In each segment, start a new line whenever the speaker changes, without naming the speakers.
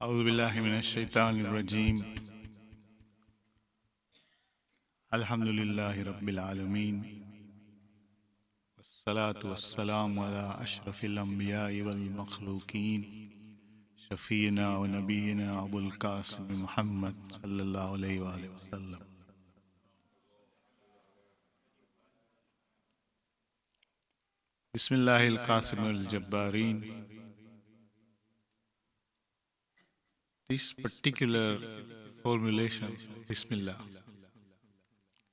أعوذ بالله من الشيطان الرجيم الحمد لله رب العالمين والصلاة والسلام على أشرف الأنبياء والمخلوقين شفينا ونبينا أبو القاسم محمد صلى الله عليه وآله وسلم. بسم الله القاسم الجبارين. This particular formulation, Bismillah,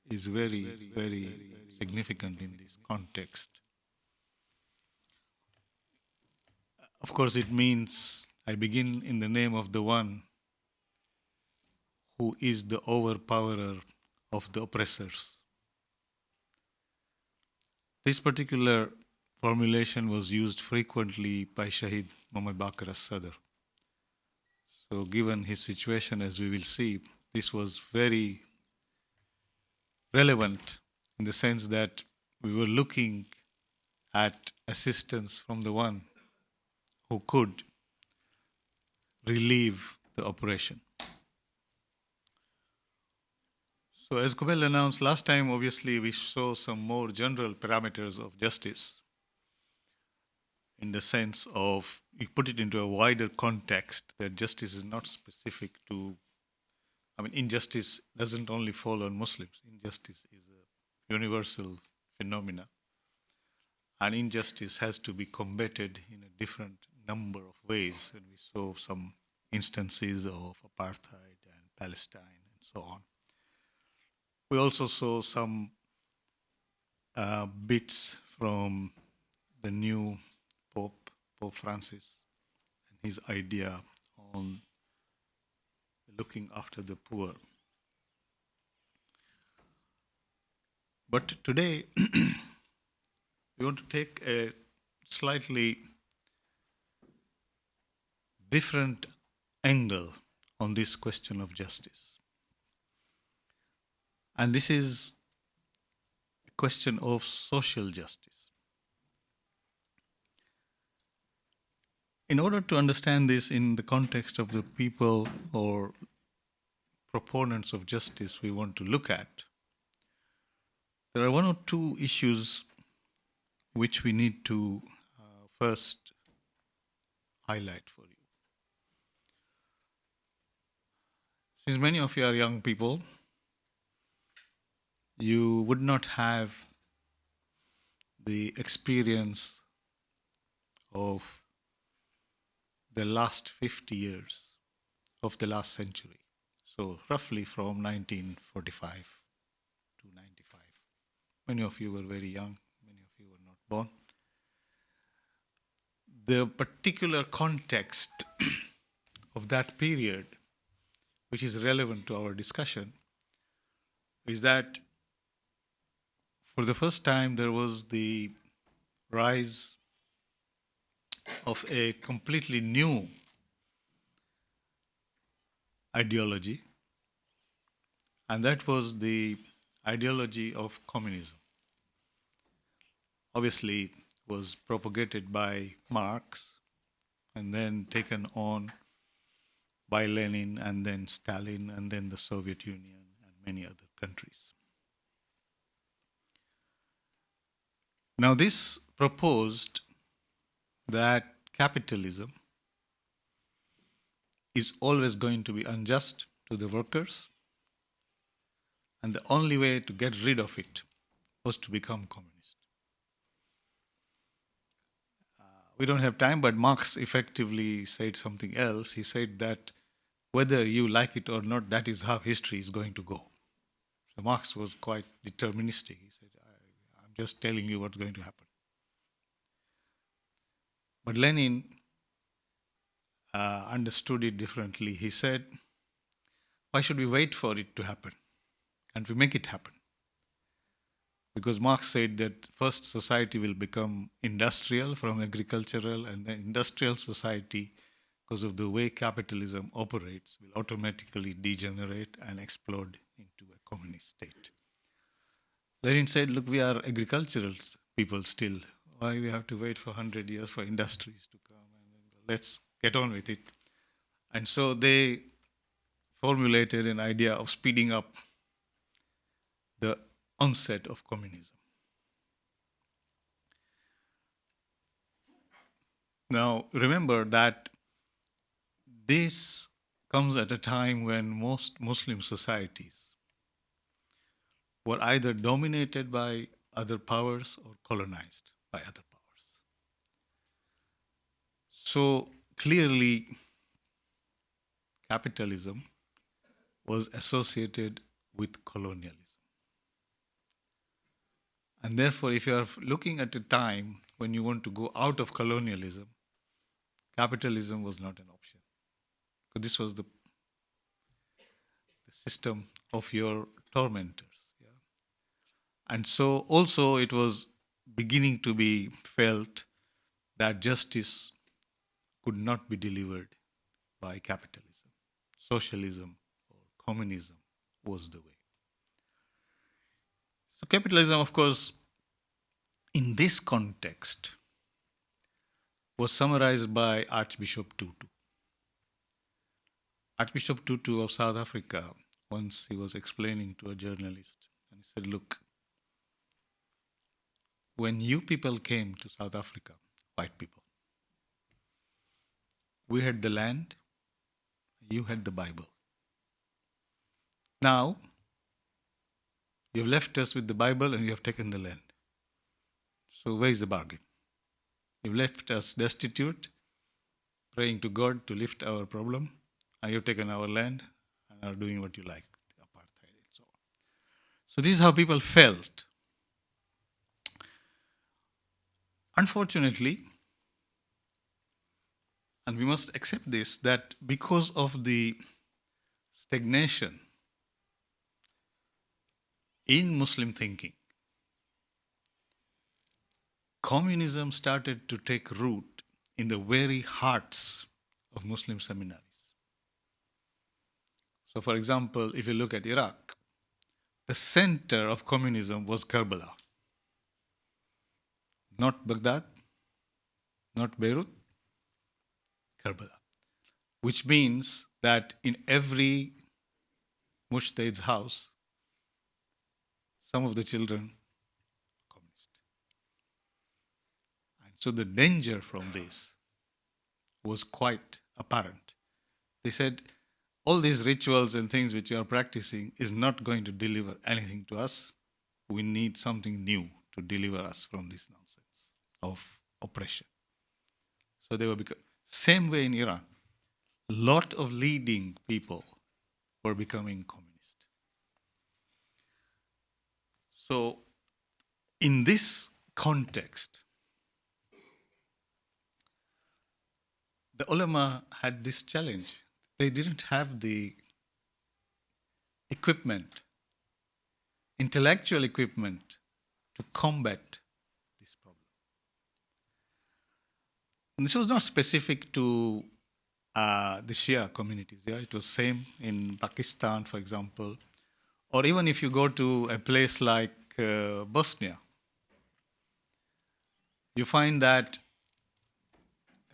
is very, very significant in this context. Of course, it means I begin in the name of the one who is the overpowerer of the oppressors. This particular formulation was used frequently by Shahid Baqir al-Sadr. So given his situation, as we will see, this was very relevant in the sense that we were looking at assistance from the one who could relieve the oppression. So as Iqbal announced last time, obviously we saw some more general parameters of justice in the sense of, you put it into a wider context, that justice is not specific to, injustice doesn't only fall on Muslims. Injustice is a universal phenomena. And injustice has to be combated in a different number of ways. And we saw some instances of apartheid and Palestine and so on. We also saw some bits from the new Pope Francis, and his idea on looking after the poor. But today, we want to take a slightly different angle on this question of justice. And this is a question of social justice. In order to understand this in the context of the people or proponents of justice we want to look at, there are one or two issues which we need to first highlight for you. Since many of you are young people, you would not have the experience of the last 50 years of the last century. So roughly from 1945 to 95. Many of you were very young, many of you were not born. The particular context of that period, which is relevant to our discussion, is that for the first time there was the rise of a completely new ideology, and that was the ideology of communism. Obviously, it was propagated by Marx and then taken on by Lenin and then Stalin and then the Soviet Union and many other countries. Now, this proposed that capitalism is always going to be unjust to the workers, and the only way to get rid of it was to become communist. We don't have time, but Marx effectively said something else. He said that whether you like it or not, that is how history is going to go. So Marx was quite deterministic. He said, I'm just telling you what's going to happen. But Lenin understood it differently. He said, why should we wait for it to happen? Can't we make it happen? Because Marx said that first society will become industrial from agricultural, and then industrial society, because of the way capitalism operates, will automatically degenerate and explode into a communist state. Lenin said, look, we are agricultural people still. Why we have to wait for 100 years for industries to come? And then let's get on with it. And so they formulated an idea of speeding up the onset of communism. Now, remember that this comes at a time when most Muslim societies were either dominated by other powers or colonized by other powers. So clearly, capitalism was associated with colonialism. And therefore, if you are looking at a time when you want to go out of colonialism, capitalism was not an option. Because this was the system of your tormentors. Yeah? And so also it was beginning to be felt that justice could not be delivered by capitalism. Socialism or communism was the way. So capitalism, of course, in this context, was summarized by Archbishop Tutu. Archbishop Tutu of South Africa, once he was explaining to a journalist, and he said, look, when you people came to South Africa, white people, we had the land, you had the Bible. Now, you've left us with the Bible and you have taken the land. So where is the bargain? You've left us destitute, praying to God to lift our problem, and you've taken our land and are doing what you like, apartheid and so on. So this is how people felt. Unfortunately, and we must accept this, that because of the stagnation in Muslim thinking, communism started to take root in the very hearts of Muslim seminaries. So, for example, if you look at Iraq, the center of communism was Karbala. Not Baghdad, not Beirut, Karbala. Which means that in every mujtahid's house, some of the children are communist. And so the danger from this was quite apparent. They said, all these rituals and things which you are practicing is not going to deliver anything to us. We need something new to deliver us from this nonsense of oppression. So they were same way in Iran. A lot of leading people were becoming communist. So in this context, the ulama had this challenge. They didn't have the equipment, intellectual equipment to combat this problem. And this was not specific to the Shia communities. Yeah? It was same in Pakistan, for example, or even if you go to a place like Bosnia, you find that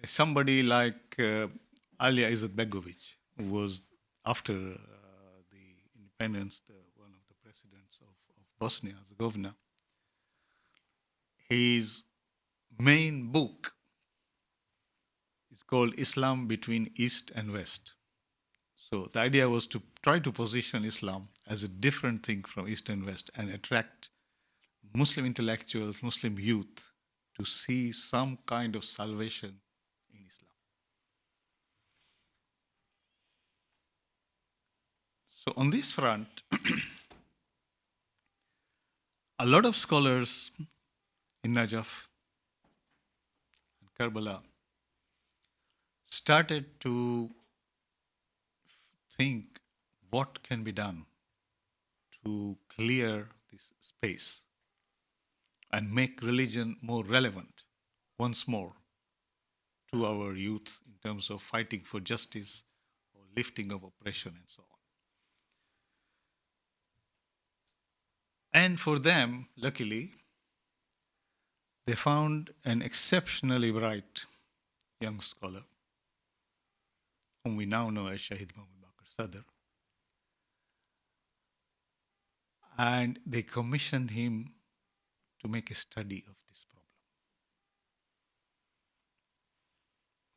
somebody like Alija Izetbegovic, who was after the independence, one of the presidents of Bosnia as a governor, his main book is called Islam Between East and West. So the idea was to try to position Islam as a different thing from East and West and attract Muslim intellectuals, Muslim youth to see some kind of salvation in Islam. So on this front, a lot of scholars in Najaf and Karbala started to think what can be done to clear this space and make religion more relevant once more to our youth in terms of fighting for justice or lifting of oppression and so on. And for them, luckily, they found an exceptionally bright young scholar whom we now know as Shahid Baqir Sadr. And they commissioned him to make a study of this problem.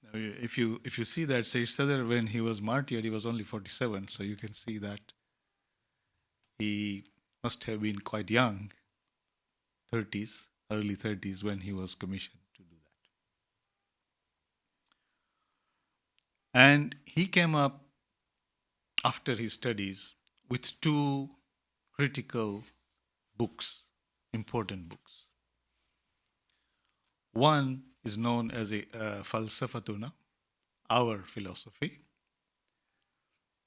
Now, if you see that Sayyid Sadr, when he was martyred, he was only 47, so you can see that he must have been quite young, 30s, early 30s, when he was commissioned to do that. And he came up after his studies with two critical books, important books. One is known as a Falsafatuna, our philosophy,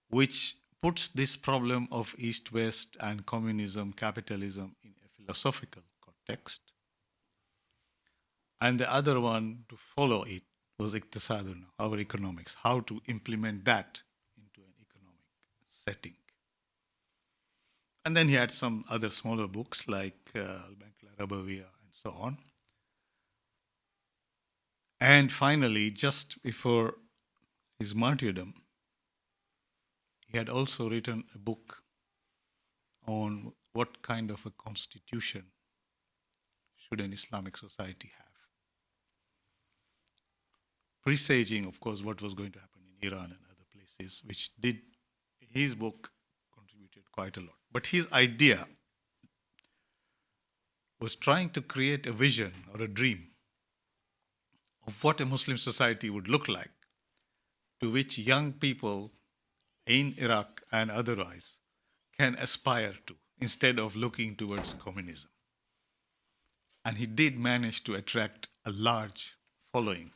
which puts this problem of East-West and communism, capitalism in a philosophical context. And the other one to follow it was Iqtisaduna, our economics, how to implement that into an economic setting. And then he had some other smaller books like Al-Bank al-Rabawiya and so on. And finally, just before his martyrdom, he had also written a book on what kind of a constitution should an Islamic society have, presaging, of course, what was going to happen in Iran and other places, which did, his book contributed quite a lot. But his idea was trying to create a vision or a dream of what a Muslim society would look like, to which young people in Iraq and otherwise can aspire to, instead of looking towards communism. And he did manage to attract a large following.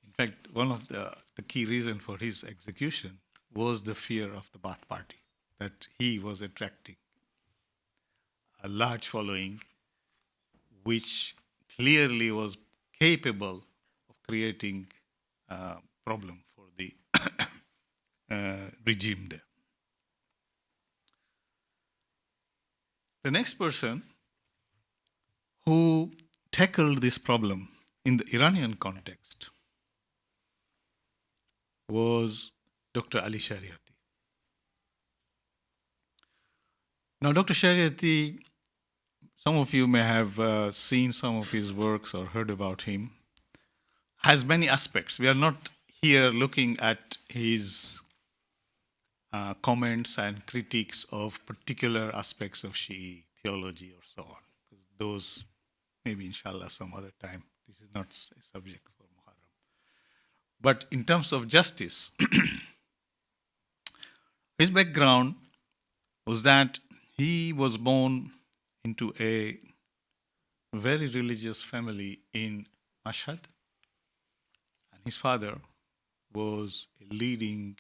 In fact, one of the key reasons for his execution was the fear of the Ba'ath Party, that he was attracting a large following which clearly was capable of creating a problem for the regime there. The next person who tackled this problem in the Iranian context was Dr. Ali Shariati. Now, Dr. Shariati, some of you may have seen some of his works or heard about him, has many aspects. We are not here looking at his comments and critiques of particular aspects of Shi'i theology or so on, because those maybe inshallah some other time. This is not a subject for Muharram. But in terms of justice, his background was that he was born into a very religious family in Mashhad, and his father was a leading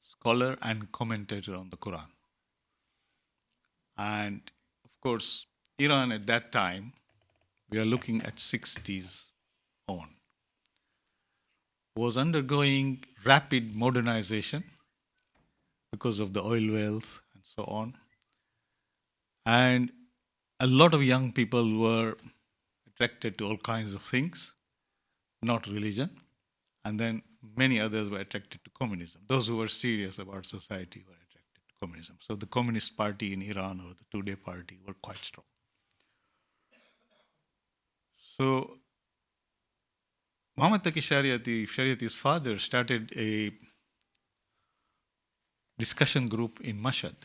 scholar and commentator on the Quran. And of course, Iran at that time, we are looking at 60s on, was undergoing rapid modernization because of the oil wealth and so on. And a lot of young people were attracted to all kinds of things, not religion. And then many others were attracted to communism. Those who were serious about society were attracted to communism. So the Communist Party in Iran or the Tudeh Party were quite strong. So Muhammad Taqi Shariati's father, started a discussion group in Mashhad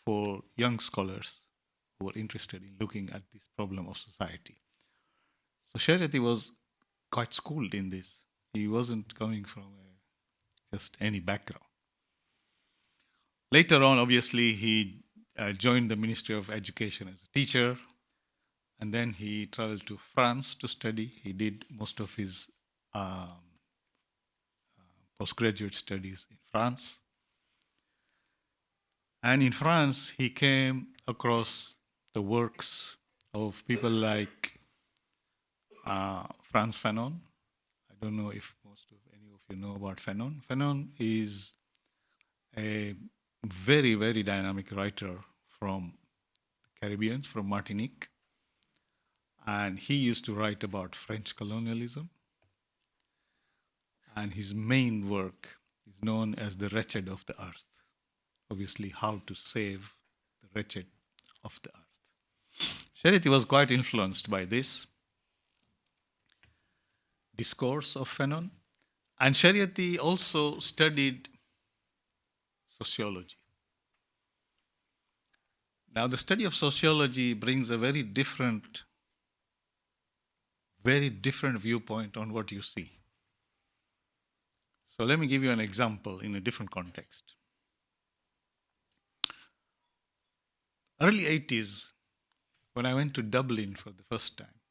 for young scholars who were interested in looking at this problem of society. So Shariati was quite schooled in this. He wasn't coming from just any background. Later on, obviously, he joined the Ministry of Education as a teacher, and then he traveled to France to study. He did most of his postgraduate studies in France. And in France, he came across the works of people like Frantz Fanon. I don't know if any of you know about Fanon. Fanon is a very, very dynamic writer from the Caribbean, from Martinique. And he used to write about French colonialism. And his main work is known as The Wretched of the Earth. Obviously, how to save the wretched of the earth. Shariati was quite influenced by this discourse of Fanon. And Shariati also studied sociology. Now, the study of sociology brings a very different viewpoint on what you see. So let me give you an example in a different context. Early 80s, when I went to Dublin for the first time,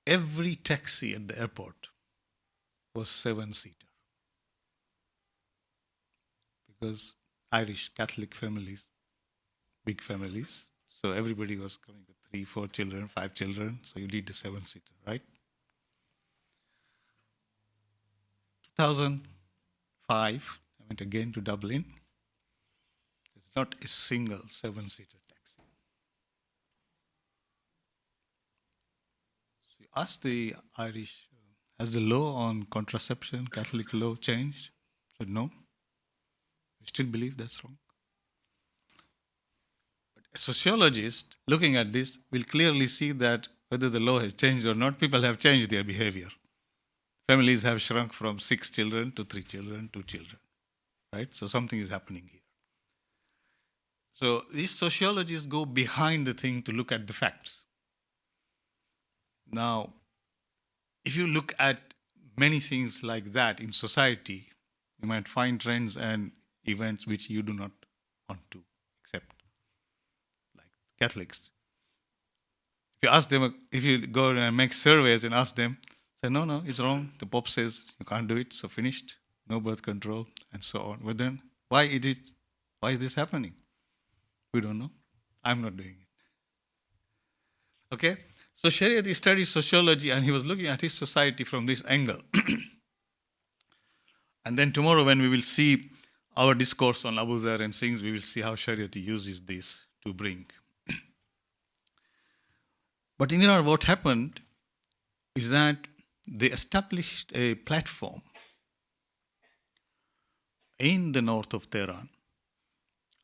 every taxi at the airport was 7-seater. Because Irish Catholic families, big families, so everybody was coming with 3, 4 children, 5 children, so you need a 7-seater, right? 2005, I went again to Dublin. There's not a single 7-seater taxi. So you ask the Irish, has the law on contraception, Catholic law, changed? I said, no. We still believe that's wrong. But a sociologist looking at this will clearly see that whether the law has changed or not, people have changed their behavior. Families have shrunk from 6 children to 3 children, 2 children, right? So something is happening here. So these sociologists go behind the thing to look at the facts. Now, if you look at many things like that in society, you might find trends and events which you do not want to accept, like Catholics. If you ask them, if you go and make surveys and ask them, say, no, it's wrong. The Pope says you can't do it, so finished. No birth control, and so on. But then, why is this happening? We don't know. I'm not doing it. Okay? So Shariati studied sociology, and he was looking at his society from this angle. And then tomorrow, when we will see our discourse on Abu Dhar and things, we will see how Shariati uses this to bring. But in Iran, what happened is that they established a platform in the north of Tehran.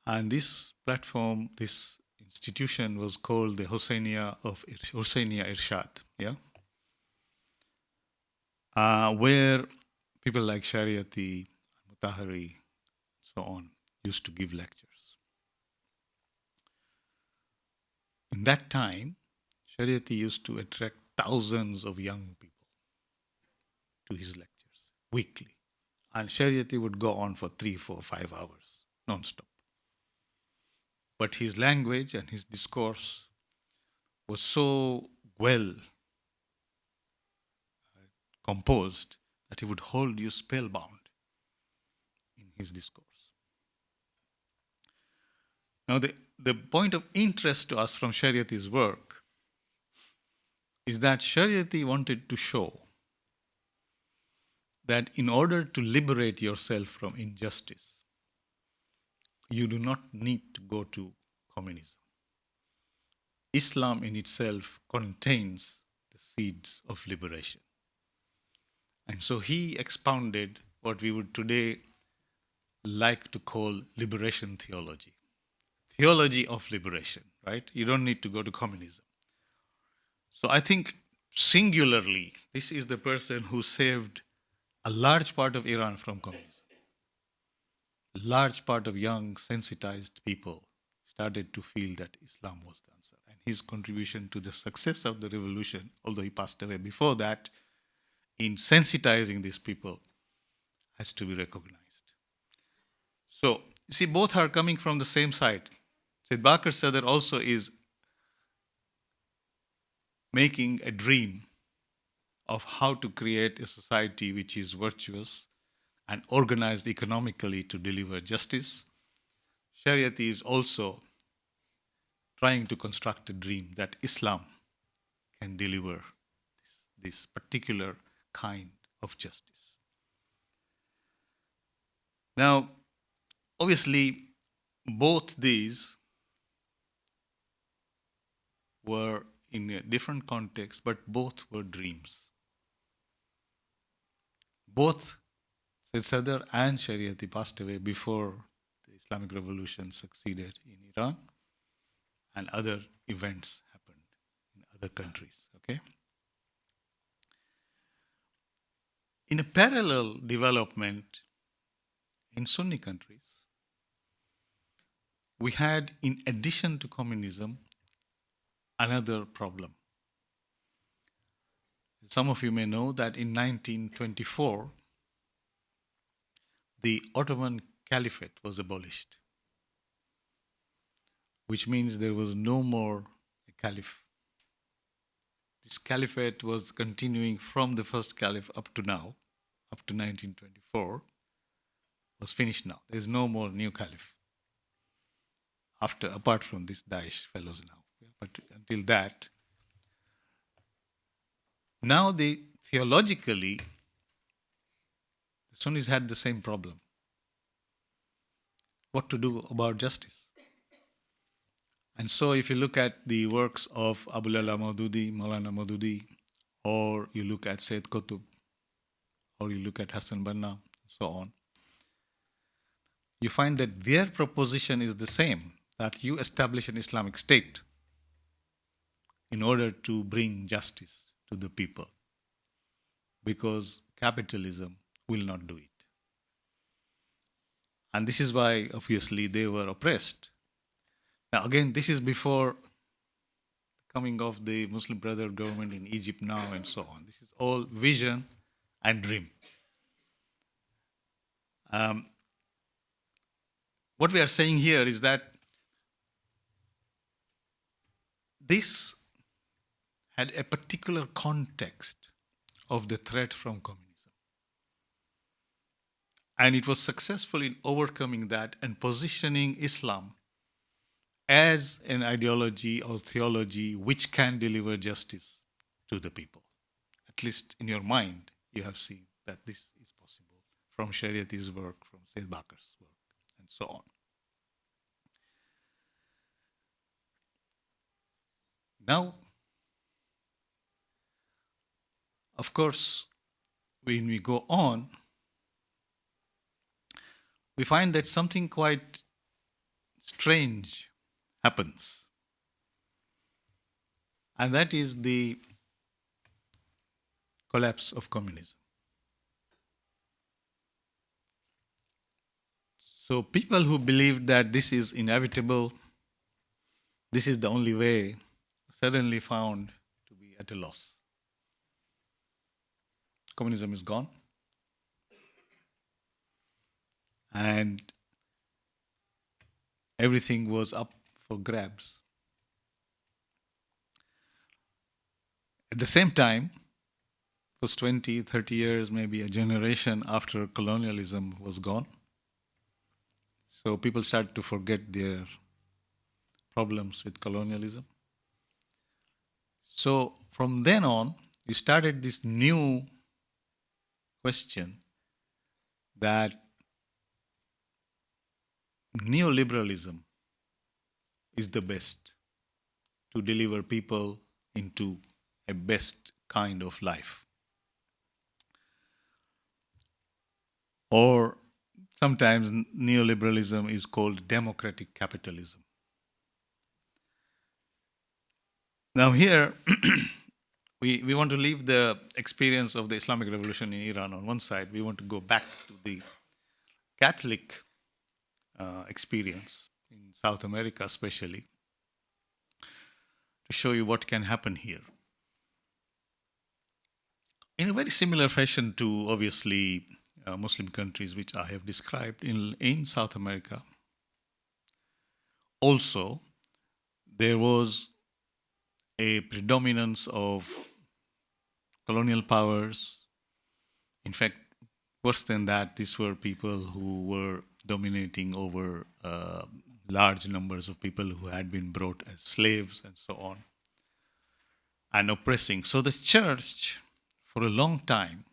And this platform, this institution was called the Hosseiniya Irshad, yeah? Where people like Shariati, Mutahari, so on, used to give lectures. In that time, Shariati used to attract thousands of young people to his lectures weekly. And Shariati would go on for 3, 4, 5 hours, non-stop. But his language and his discourse was so well composed that he would hold you spellbound in his discourse. Now, the point of interest to us from Shariati's work is that Shariati wanted to show that in order to liberate yourself from injustice, you do not need to go to communism. Islam in itself contains the seeds of liberation. And so he expounded what we would today like to call liberation theology. Theology of liberation, right? You don't need to go to communism. So I think singularly, this is the person who saved a large part of Iran from communism. A large part of young, sensitized people started to feel that Islam was the answer. And his contribution to the success of the revolution, although he passed away before that, in sensitizing these people has to be recognized. So, you see, both are coming from the same side. Sayyid Baqir al-Sadr also is making a dream of how to create a society which is virtuous and organized economically to deliver justice. Shariati is also trying to construct a dream that Islam can deliver this particular kind of justice. Now, obviously, both these were in a different context, but both were dreams. both Sayyid Sadr and Shariati passed away before the Islamic Revolution succeeded in Iran, and other events happened in other countries. Okay. In a parallel development in Sunni countries, we had, in addition to communism, another problem. Some of you may know that in 1924, the Ottoman Caliphate was abolished, which means there was no more a caliph. This caliphate was continuing from the first caliph up to now, up to 1924, was finished now. There is no more new caliph, apart from these Daesh fellows now. But until that, now theologically, the Sunnis had the same problem. What to do about justice? And so if you look at the works of Abul Ala Maududi, Maulana Maududi, or you look at Sayyid Qutb, or you look at Hassan Banna, and so on, you find that their proposition is the same, that you establish an Islamic state in order to bring justice to the people, because capitalism will not do it. And this is why, obviously, they were oppressed. Now, again, this is before the coming of the Muslim Brotherhood government in Egypt now and so on. This is all vision and dream. What we are saying here is that this had a particular context of the threat from communism. And it was successful in overcoming that and positioning Islam as an ideology or theology which can deliver justice to the people. At least in your mind, you have seen that this is possible from Shariati's work, from Sayyid Baqir's work, and so on. Now, of course, when we go on, we find that something quite strange happens. And that is the collapse of communism. So people who believed that this is inevitable, this is the only way, suddenly found to be at a loss. Communism is gone. And everything was up for grabs. At the same time, it was 20, 30 years, maybe a generation after colonialism was gone. So people started to forget their problems with colonialism. So from then on, we started this new question that neoliberalism is the best to deliver people into a best kind of life. Or sometimes neoliberalism is called democratic capitalism. Now here, we want to leave the experience of the Islamic Revolution in Iran on one side. We want to go back to the Catholic experience in South America especially, to show you what can happen here. In a very similar fashion to, obviously, Muslim countries which I have described in South America, also there was a predominance of colonial powers. In fact, worse than that, these were people who were dominating over large numbers of people who had been brought as slaves and so on, and oppressing. So the church, for a long time,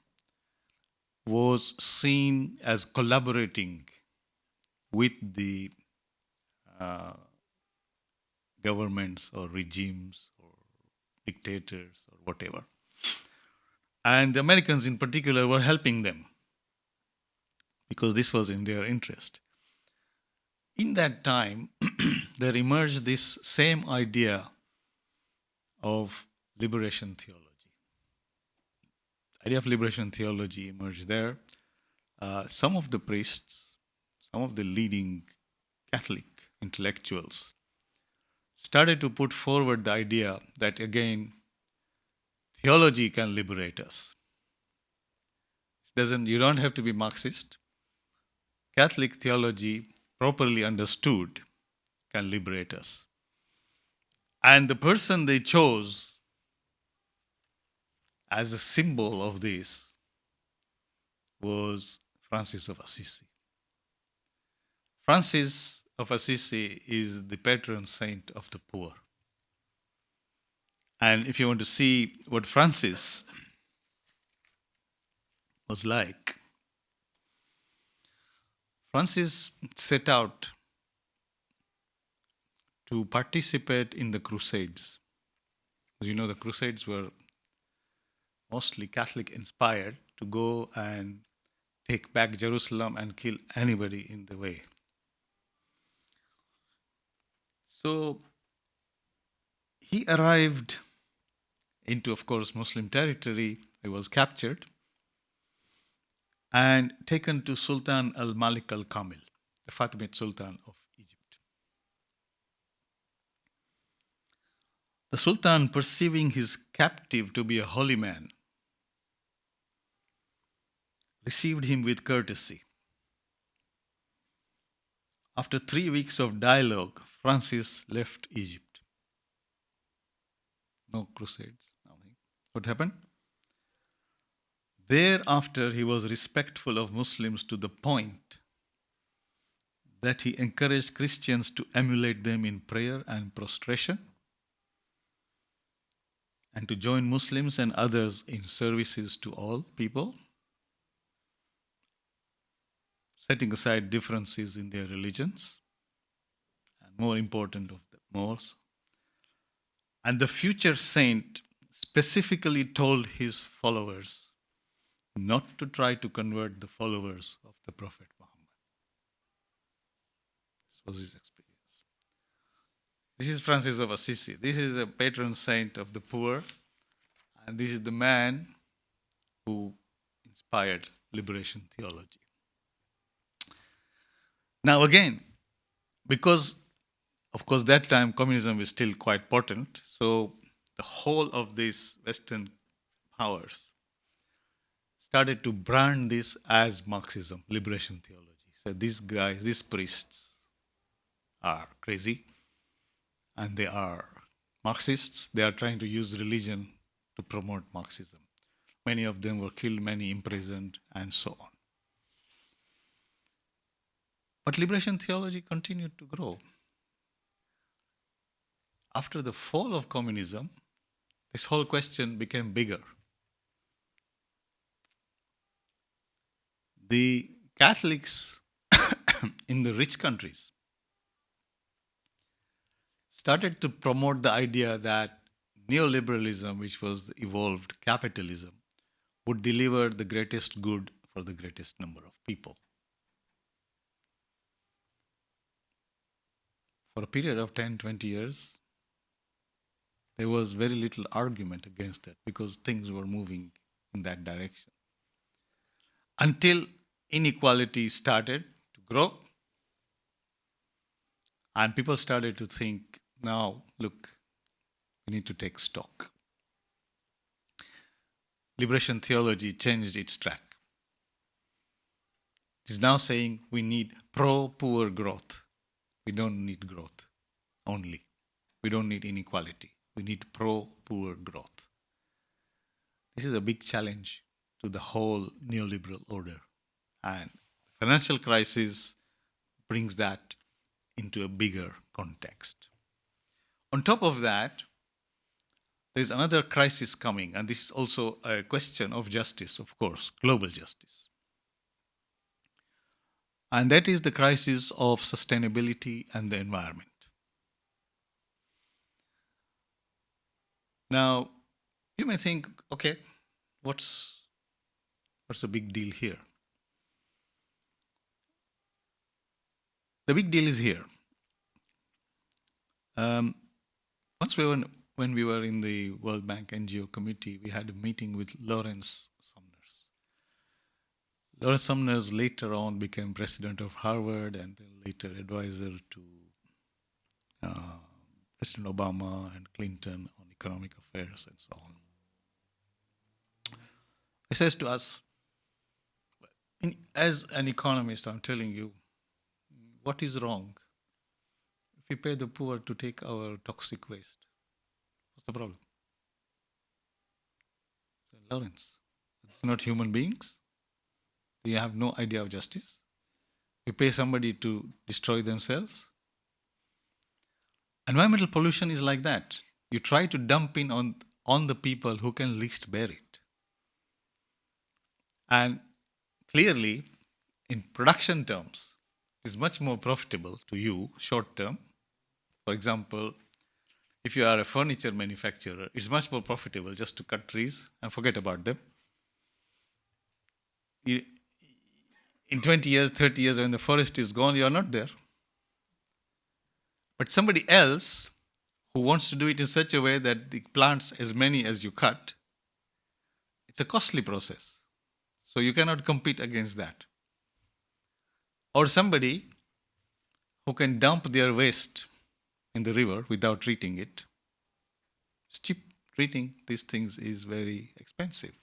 was seen as collaborating with the governments or regimes or dictators or whatever. And the Americans in particular were helping them because this was in their interest. In that time, there emerged this same idea of liberation theology. The idea of liberation theology emerged there. Some of the priests, some of the leading Catholic intellectuals started to put forward the idea that, again, theology can liberate us. You don't have to be Marxist. Catholic theology, properly understood, can liberate us. And the person they chose as a symbol of this was Francis of Assisi. Francis of Assisi is the patron saint of the poor. And if you want to see what Francis was like, Francis set out to participate in the Crusades. As you know, the Crusades were mostly Catholic inspired, to go and take back Jerusalem and kill anybody in the way. So he arrived into, of course, Muslim territory. He was captured and taken to Sultan al-Malik al-Kamil, the Fatimid Sultan of Egypt. The Sultan, perceiving his captive to be a holy man, received him with courtesy. After 3 weeks of dialogue, Francis left Egypt. No crusades, nothing. What happened? Thereafter, he was respectful of Muslims to the point that he encouraged Christians to emulate them in prayer and prostration, and to join Muslims and others in services to all people, setting aside differences in their religions, and more important of them, more. And the future saint specifically told his followers not to try to convert the followers of the Prophet Muhammad. This was his experience. This is Francis of Assisi. This is a patron saint of the poor, and this is the man who inspired liberation theology. Now again, because of course that time communism is still quite potent, so the whole of these Western powers started to brand this as Marxism, liberation theology. So these guys, these priests are crazy and they are Marxists. They are trying to use religion to promote Marxism. Many of them were killed, many imprisoned, and so on. But liberation theology continued to grow. After the fall of communism, this whole question became bigger. The Catholics in the rich countries started to promote the idea that neoliberalism, which was the evolved capitalism, would deliver the greatest good for the greatest number of people. For a period of 10, 20 years, there was very little argument against that because things were moving in that direction. Until inequality started to grow and people started to think, now, look, we need to take stock. Liberation theology changed its track. It is now saying we need pro-poor growth. We don't need growth only. We don't need inequality. We need pro-poor growth. This is a big challenge to the whole neoliberal order. And the financial crisis brings that into a bigger context. On top of that, there's another crisis coming, and this is also a question of justice, of course, global justice. And that is the crisis of sustainability and the environment. Now, you may think, okay, what's the big deal here? The big deal is here. Once when we were in the World Bank NGO committee, we had a meeting with Lawrence Summers. Lawrence Summers later on became president of Harvard and then later advisor to President Obama and Clinton on economic affairs and so on. He says to us, as an economist, I'm telling you, what is wrong if we pay the poor to take our toxic waste? What's the problem? Lawrence, it's not human beings. You have no idea of justice. You pay somebody to destroy themselves. Environmental pollution is like that. You try to dump in on the people who can least bear it. And clearly, in production terms, it is much more profitable to you short term. For example, if you are a furniture manufacturer, it's much more profitable just to cut trees and forget about them. In 20 years, 30 years, when the forest is gone, you are not there. But somebody else who wants to do it in such a way that the plants as many as you cut, it's a costly process. So you cannot compete against that. Or somebody who can dump their waste in the river without treating it. It's cheap. Treating these things is very expensive.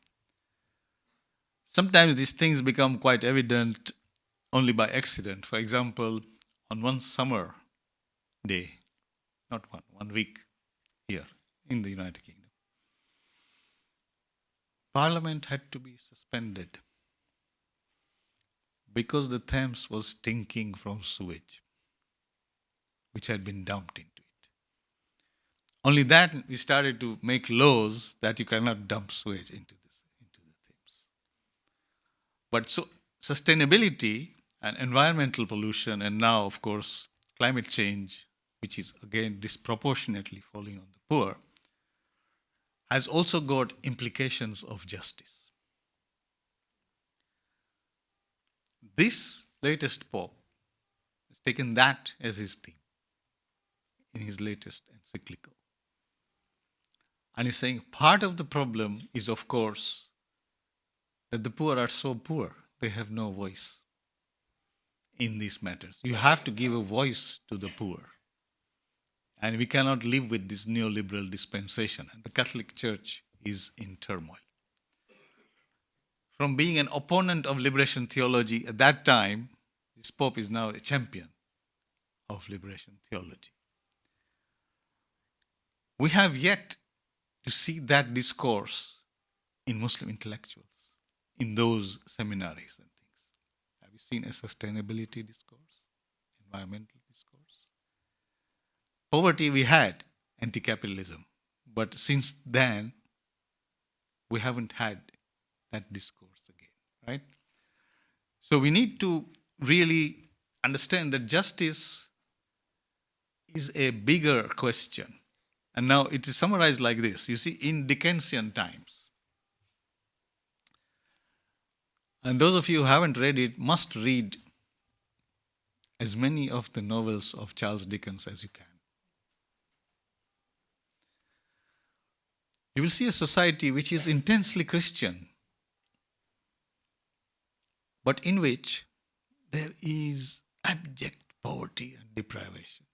Sometimes these things become quite evident only by accident. For example, on one summer day, not one week here in the United Kingdom, Parliament had to be suspended because the Thames was stinking from sewage, which had been dumped into it. Only that we started to make laws that you cannot dump sewage into the Thames. But so sustainability and environmental pollution, and now, of course, climate change, which is again disproportionately falling on the poor, has also got implications of justice. This latest Pope has taken that as his theme in his latest encyclical. And he's saying part of the problem is, of course, that the poor are so poor, they have no voice in these matters. You have to give a voice to the poor. And we cannot live with this neoliberal dispensation. And the Catholic Church is in turmoil. From being an opponent of liberation theology at that time, this Pope is now a champion of liberation theology. We have yet to see that discourse in Muslim intellectuals, in those seminaries and things. Have you seen a sustainability discourse, environmental discourse? Poverty we had, anti-capitalism, but since then, we haven't had that discourse again, right? So we need to really understand that justice is a bigger question. And now it is summarized like this. You see, in Dickensian times, and those of you who haven't read it must read as many of the novels of Charles Dickens as you can. You will see a society which is intensely Christian, but in which there is abject poverty and deprivation.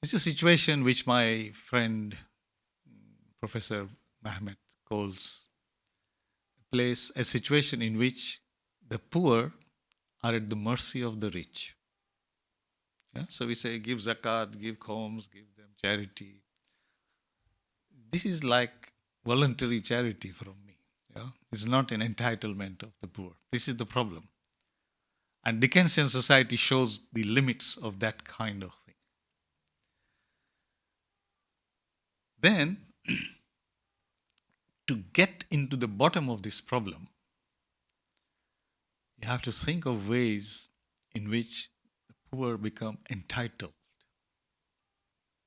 It's a situation which my friend, Professor Mehmet, calls a situation in which the poor are at the mercy of the rich. Yeah? So we say, give zakat, give khums, give them charity. This is like voluntary charity from me. Yeah? It's not an entitlement of the poor. This is the problem. And Dickensian society shows the limits of that kind of thing. Then, to get into the bottom of this problem, you have to think of ways in which the poor become entitled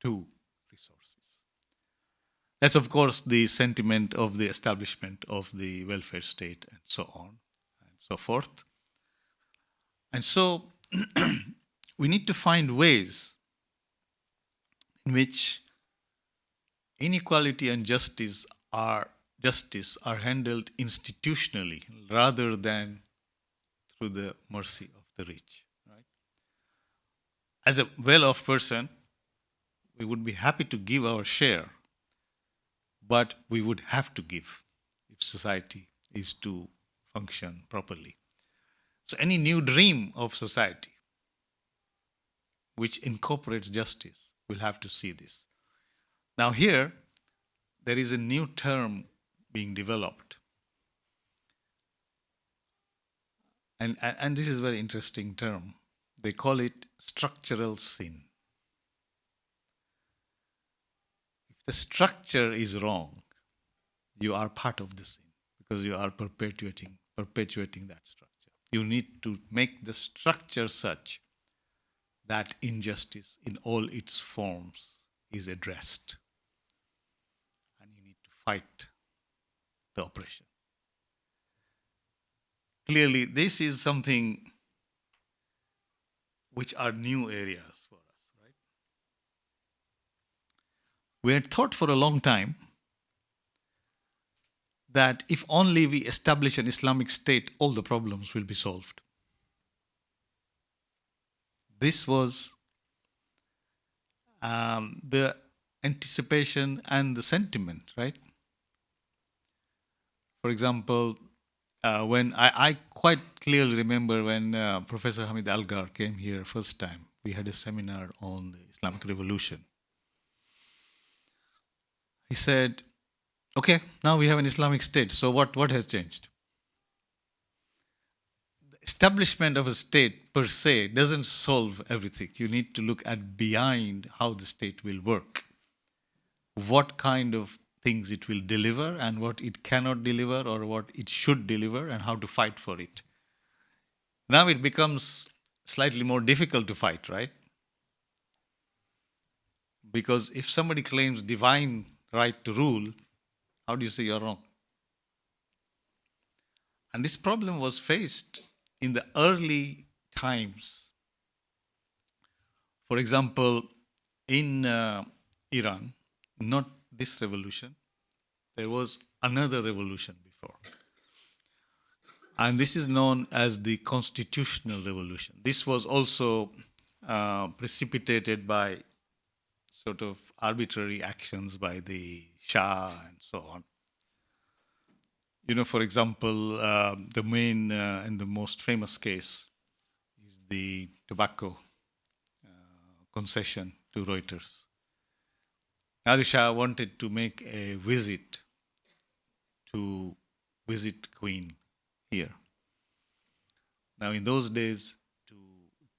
to resources. That's, of course, the sentiment of the establishment of the welfare state and so on and so forth. And so we need to find ways in which inequality and justice are handled institutionally rather than through the mercy of the rich. Right? As a well-off person, we would be happy to give our share, but we would have to give if society is to function properly. So any new dream of society which incorporates justice will have to see this. Now here, there is a new term being developed. And this is a very interesting term. They call it structural sin. If the structure is wrong, you are part of the sin because you are perpetuating that structure. You need to make the structure such that injustice in all its forms is addressed. And you need to fight the oppression. Clearly, this is something which are new areas for us, right? We had thought for a long time that if only we establish an Islamic state, all the problems will be solved. This was the anticipation and the sentiment, right? For example, when I quite clearly remember when Professor Hamid Algar came here first time, we had a seminar on the Islamic Revolution. He said, okay, now we have an Islamic state, so what has changed? The establishment of a state per se doesn't solve everything. You need to look at behind how the state will work, what kind of things it will deliver and what it cannot deliver or what it should deliver and how to fight for it. Now it becomes slightly more difficult to fight, right? Because if somebody claims divine right to rule, how do you say you're wrong? And this problem was faced in the early times. For example, in Iran, not this revolution, there was another revolution before. And this is known as the Constitutional Revolution. This was also precipitated by sort of arbitrary actions by the Shah and so on. You know, for example, the main and the most famous case is the tobacco concession to Reuters. Nadir Shah wanted to make a visit to visit Queen here. Now, in those days,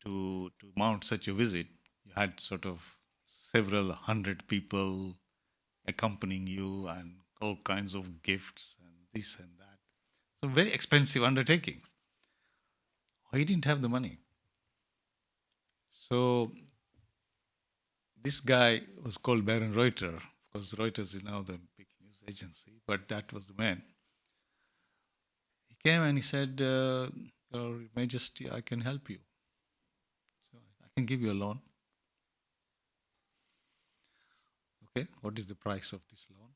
to mount such a visit, you had sort of several hundred people accompanying you and all kinds of gifts and this and that. So, very expensive undertaking. He didn't have the money. So, this guy was called Baron Reuters. Of course, Reuters is now the big news agency, but that was the man. He came and he said, Your Majesty, I can help you. So I can give you a loan. Okay, what is the price of this loan?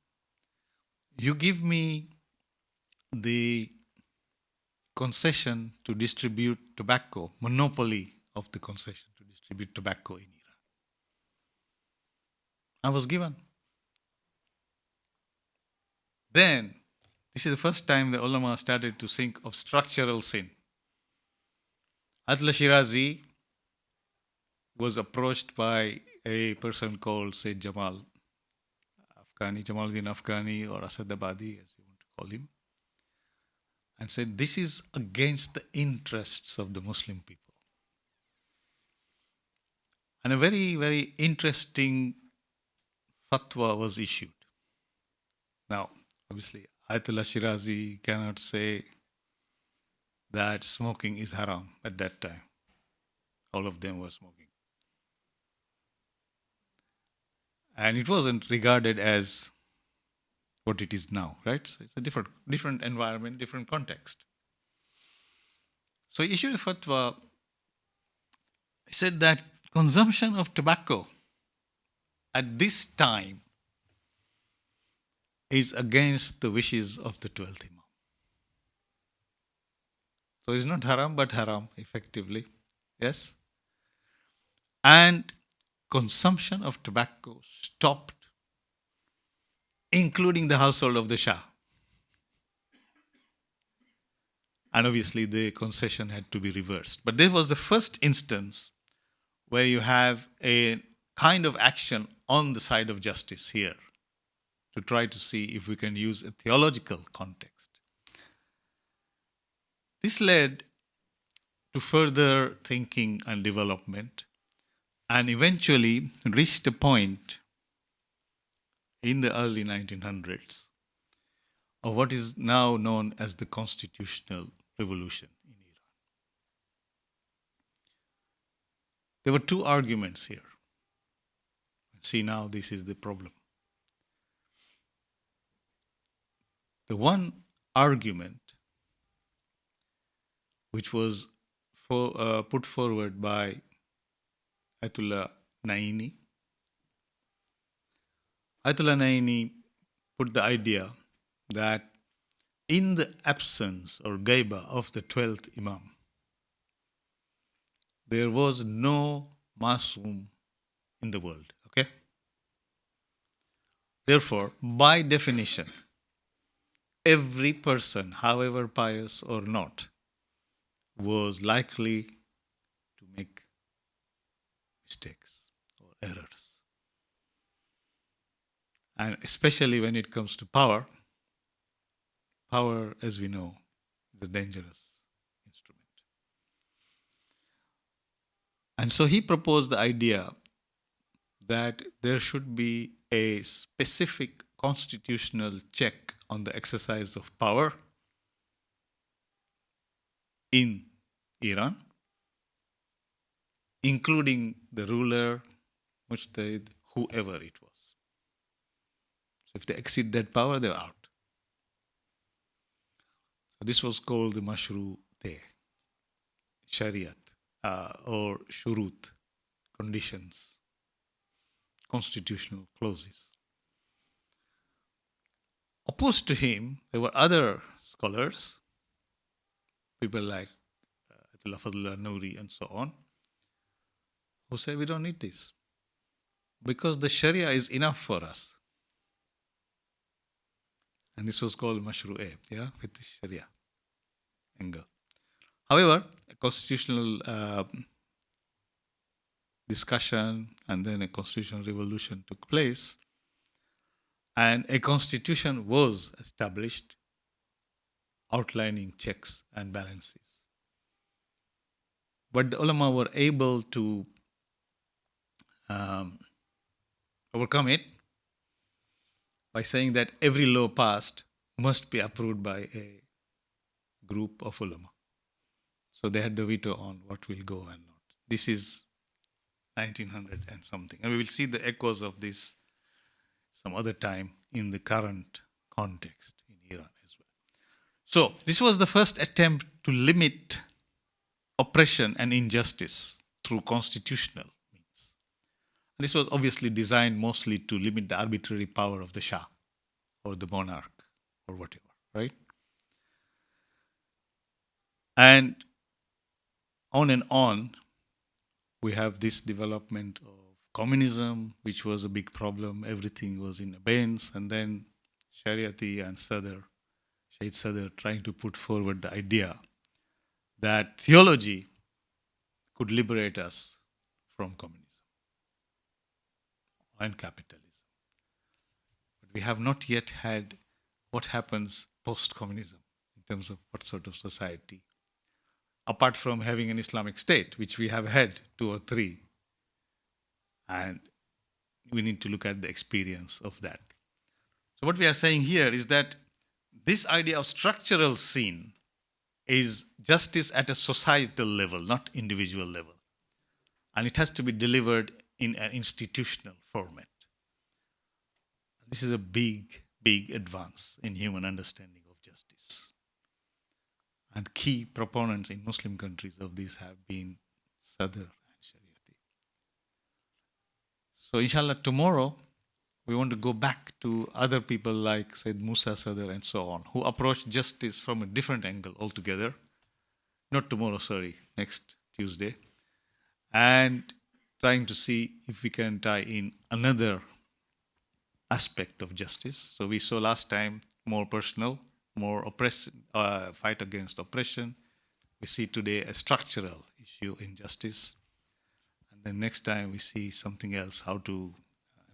You give me the concession to distribute tobacco, monopoly of the concession to distribute tobacco in Iran. I was given. Then, this is the first time the ulama started to think of structural sin. Ayatullah Shirazi was approached by a person called Sayyid Jamaluddin Afghani or Asadabadi, as you want to call him, and said, this is against the interests of the Muslim people. And a very, very interesting fatwa was issued. Now, obviously, Ayatollah Shirazi cannot say that smoking is haram at that time. All of them were smoking. And it wasn't regarded as what it is now, right? So it's a different environment, different context. So he issued a fatwa. He said that consumption of tobacco at this time is against the wishes of the 12th Imam. So it's not haram, but haram, effectively. Yes? And consumption of tobacco stopped, including the household of the Shah. And obviously the concession had to be reversed. But this was the first instance where you have a kind of action on the side of justice here to try to see if we can use a theological context. This led to further thinking and development, and eventually reached a point in the early 1900s of what is now known as the constitutional revolution in Iran. There were two arguments here. See, now this is the problem. The one argument which was put forward by Ayatullah Naini. Ayatollah Naini put the idea that in the absence or gaiba of the 12th Imam, there was no Masoom in the world. Okay? Therefore, by definition, every person, however pious or not, was likely to make mistakes or errors. And especially when it comes to power, as we know, is a dangerous instrument. And so he proposed the idea that there should be a specific constitutional check on the exercise of power in Iran, including the ruler, mujtahid, whoever it was. So if they exceed that power, they're out. So this was called the Mashru-e Shariat or Shurut, conditions, constitutional clauses. Opposed to him, there were other scholars, people like Ayatollah Fadlullah Nouri and so on, who say we don't need this because the Sharia is enough for us. And this was called Mashru-e, with the Sharia angle. However, a constitutional discussion and then a constitutional revolution took place, and a constitution was established outlining checks and balances. But the ulama were able to overcome it by saying that every law passed must be approved by a group of ulama. So they had the veto on what will go and not. This is 1900 and something. And we will see the echoes of this some other time in the current context in Iran as well. So this was the first attempt to limit oppression and injustice through constitutional means. And this was obviously designed mostly to limit the arbitrary power of the Shah or the monarch or whatever, right? And on, we have this development of communism, which was a big problem. Everything was in abeyance. And then Shariati and Sadr, Shahid Sadr, trying to put forward the idea that theology could liberate us from communism and capitalism. But we have not yet had what happens post-communism in terms of what sort of society, apart from having an Islamic state, which we have had 2 or 3. And we need to look at the experience of that. So what we are saying here is that this idea of structural sin is justice at a societal level, not individual level. And it has to be delivered in an institutional format. This is a big big advance in human understanding of justice. And key proponents in Muslim countries of this have been Sadr and Shariati. So inshallah, tomorrow we want to go back to other people like Sayyid Musa, Sadr and so on, who approach justice from a different angle altogether. Not tomorrow, sorry, next Tuesday. And trying to see if we can tie in another aspect of justice. So we saw last time more personal, more fight against oppression. We see today a structural issue in justice. And then next time we see something else, how to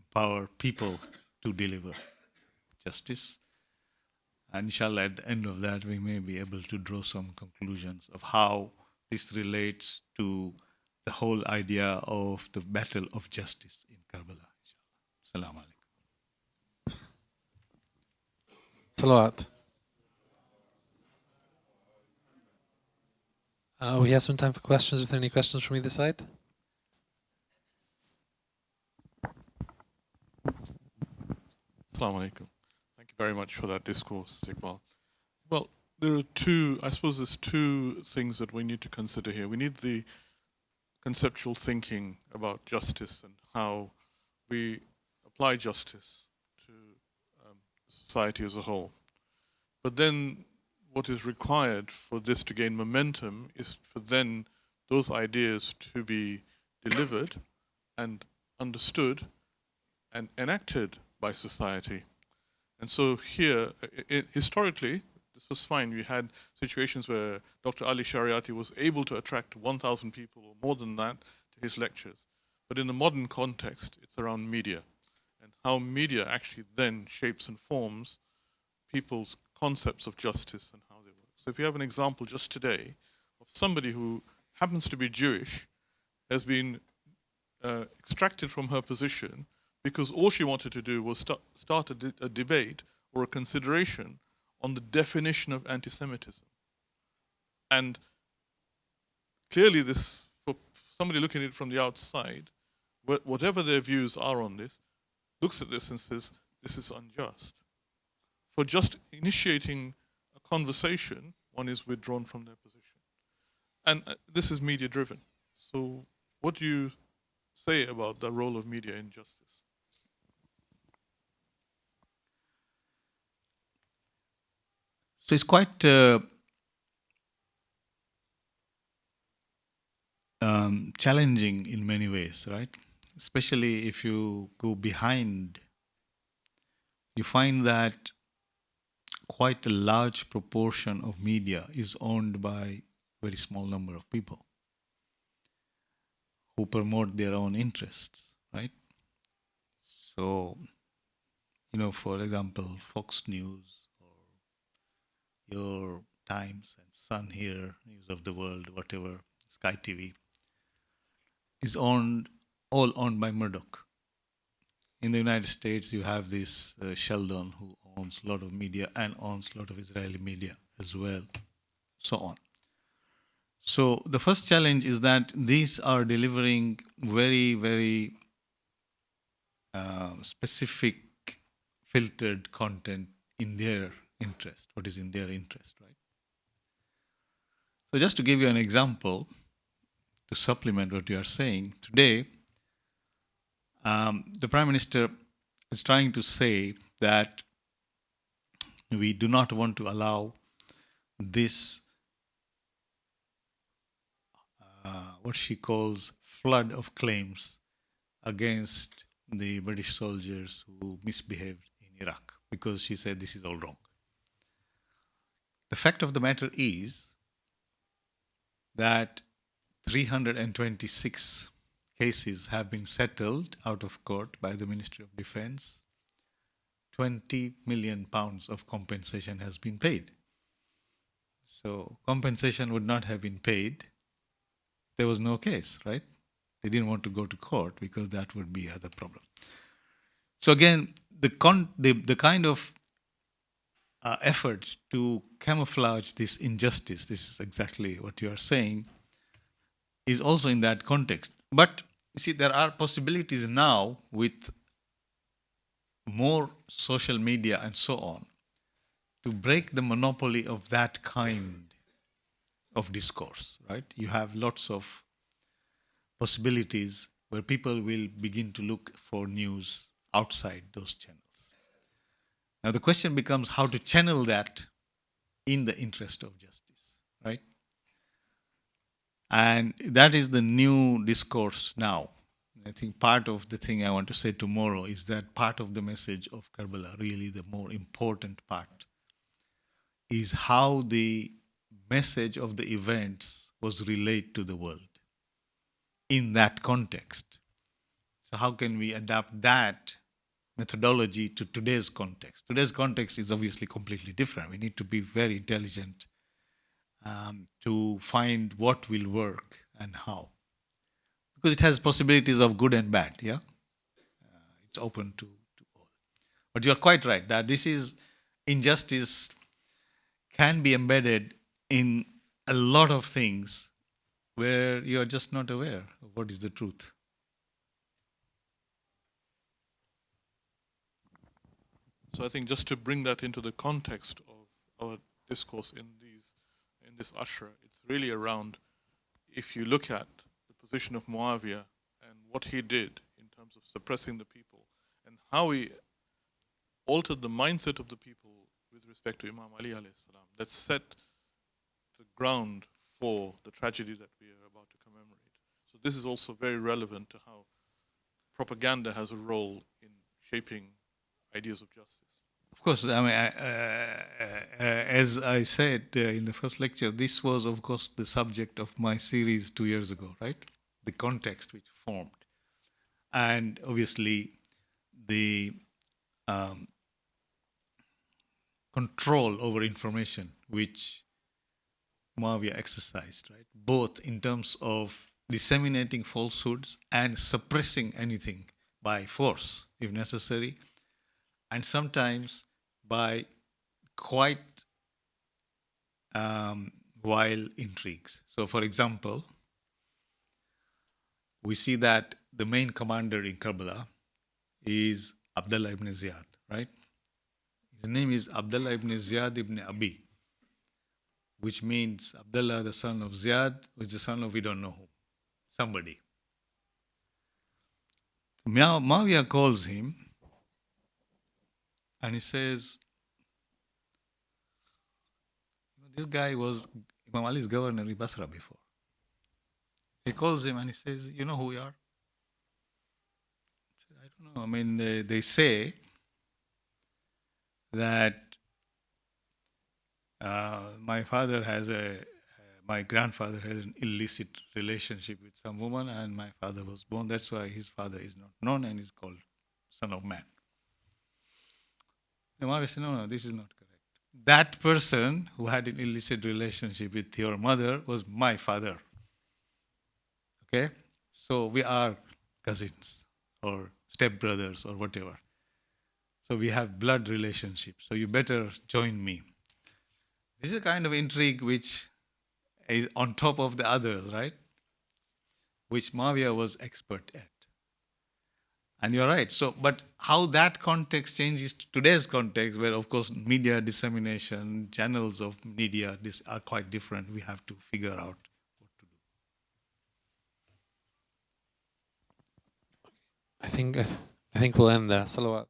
empower people to deliver justice. And inshallah, at the end of that, we may be able to draw some conclusions of how this relates to the whole idea of the battle of justice in Karbala. Assalamu alaikum.
Salawat. We have some time for questions. If there are any questions from either side?
Assalamu alaikum. Thank you very much for that discourse, Iqbal. Well, there are there's two things that we need to consider here. We need the conceptual thinking about justice and how we apply justice to society as a whole. But then what is required for this to gain momentum is for then those ideas to be delivered and understood and enacted by society. And so here, historically, this was fine. We had situations where Dr. Ali Shariati was able to attract 1,000 people or more than that to his lectures. But in the modern context, it's around media and how media actually then shapes and forms people's concepts of justice and how they work. So if you have an example just today of somebody who happens to be Jewish, has been extracted from her position because all she wanted to do was start a debate or a consideration on the definition of anti-Semitism. And clearly this, for somebody looking at it from the outside, whatever their views are on this, looks at this and says, this is unjust. For just initiating a conversation, one is withdrawn from their position. And this is media driven. So what do you say about the role of media in justice?
So it's quite challenging in many ways, right? Especially if you go behind, you find that quite a large proportion of media is owned by a very small number of people who promote their own interests, right? So, you know, for example, Fox News or your Times and Sun here, News of the World, whatever, Sky TV, is all owned by Murdoch. In the United States, you have this Sheldon who owns a lot of media and owns a lot of Israeli media as well, so on. So the first challenge is that these are delivering very, very specific, filtered content in their interest, what is in their interest, right? So just to give you an example, to supplement what you are saying, today, the Prime Minister is trying to say that we do not want to allow this, what she calls flood of claims against the British soldiers who misbehaved in Iraq, because she said this is all wrong. The fact of the matter is that 326 cases have been settled out of court by the Ministry of Defense. 20 million pounds of compensation has been paid. So compensation would not have been paid. There was no case, right? They didn't want to go to court because that would be other problem. So again, the kind of effort to camouflage this injustice, this is exactly what you are saying, is also in that context. But you see, there are possibilities now with more social media and so on, to break the monopoly of that kind of discourse, right? You have lots of possibilities where people will begin to look for news outside those channels. Now the question becomes how to channel that in the interest of justice, right? And that is the new discourse now. I think part of the thing I want to say tomorrow is that part of the message of Karbala, really the more important part, is how the message of the events was relayed to the world in that context. So how can we adapt that methodology to today's context? Today's context is obviously completely different. We need to be very intelligent to find what will work and how. Because it has possibilities of good and bad, yeah? It's open to all. But you're quite right that this is injustice can be embedded in a lot of things where you're just not aware of what is the truth.
So I think just to bring that into the context of our discourse in this ashra, it's really around, if you look at the position of Muawiyah and what he did in terms of suppressing the people and how he altered the mindset of the people with respect to Imam Ali alayhi salam, that set the ground for the tragedy that we are about to commemorate. So this is also very relevant to how propaganda has a role in shaping ideas of justice.
Of course, I mean, as I said in the first lecture, this was, of course, the subject of my series 2 years ago, right? The context which formed. And obviously, the control over information which Muawiyah exercised, right? Both in terms of disseminating falsehoods and suppressing anything by force, if necessary, and sometimes by quite wild intrigues. So, for example, we see that the main commander in Karbala is Abdullah ibn Ziyad, right? His name is Abdullah ibn Ziyad ibn Abi, which means Abdullah, the son of Ziyad, who is the son of we don't know whom, somebody. Muawiyah calls him and he says, this guy was Imam Ali's governor in Basra before. He calls him and he says, you know who we are? I don't know. I mean, they say that my grandfather has an illicit relationship with some woman and my father was born. That's why his father is not known and is called Son of Man. And Muawiyah said, no, this is not correct. That person who had an illicit relationship with your mother was my father. Okay? So we are cousins or stepbrothers or whatever. So we have blood relationship. So you better join me. This is a kind of intrigue which is on top of the others, right? Which Muawiyah was expert at. And you're right. So, but how that context changes to today's context, where of course media dissemination, channels of media are quite different. We have to figure out what to do.
I think we'll end there. Salawat.